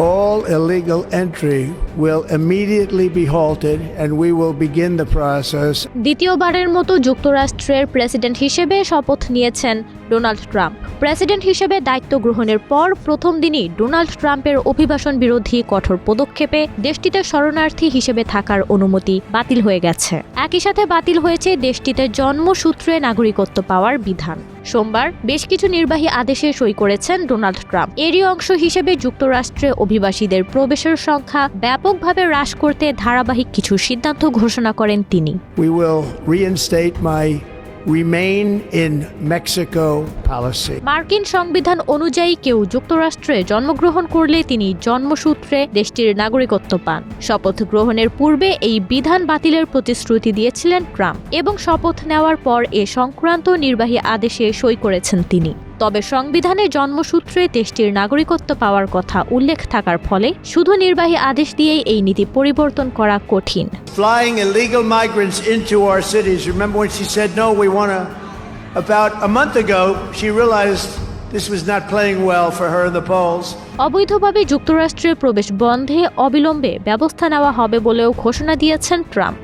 All illegal entry will immediately be halted and we will begin the process. দ্বিতীয়বারের মতো যুক্তরাষ্ট্রের president হিসেবে শপথ নিয়েছেন ডোনাল্ড ট্রাম্প। প্রেসিডেন্ট হিসেবে দায়িত্ব গ্রহণের পর প্রথম দিনই ডোনাল্ড ট্রাম্পের অভিবাসন বিরোধী কঠোর পদক্ষেপে দেশটিতে শরণার্থী হিসেবে থাকার অনুমতি বাতিল হয়ে গেছে। একই সাথে বাতিল হয়েছে দেশটিতে জন্মসূত্রে নাগরিকত্ব পাওয়ার বিধান। সোমবার বেশ কিছু নির্বাহী আদেশে সই করেছেন ডোনাল্ড ট্রাম্প। এরই অংশ হিসেবে যুক্তরাষ্ট্রে অভিবাসীদের প্রবেশের সংখ্যা ব্যাপকভাবে হ্রাস করতে ধারাবাহিক কিছু সিদ্ধান্ত ঘোষণা করেন তিনি। We will reinstate my remain in Mexico policy. মার্কিন সংবিধান অনুযায়ী কেউ যুক্তরাষ্ট্রে জন্মগ্রহণ করলে তিনি জন্মসূত্রে দেশটির নাগরিকত্ব পান। শপথ গ্রহণের পূর্বে এই বিধান বাতিলের প্রতিশ্রুতি দিয়েছিলেন ট্রাম্প এবং শপথ নেওয়ার পর এ সংক্রান্ত নির্বাহী আদেশে সই করেছেন তিনি। তবে সংবিধানে জন্মসূত্রে দেশটির নাগরিকত্ব পাওয়ার কথা উল্লেখ থাকার ফলে শুধু নির্বাহী আদেশ দিয়েই এই নীতি পরিবর্তন করা কঠিন। Flying illegal migrants into our cities. Remember when she said no, we want to. About a month ago, she realized this was not playing well for her in the polls. অবৈধভাবে যুক্তরাষ্ট্রে প্রবেশ বন্ধে অবিলম্বে ব্যবস্থা নেওয়া হবে বলেও ঘোষণা দিয়েছেন ট্রাম্প।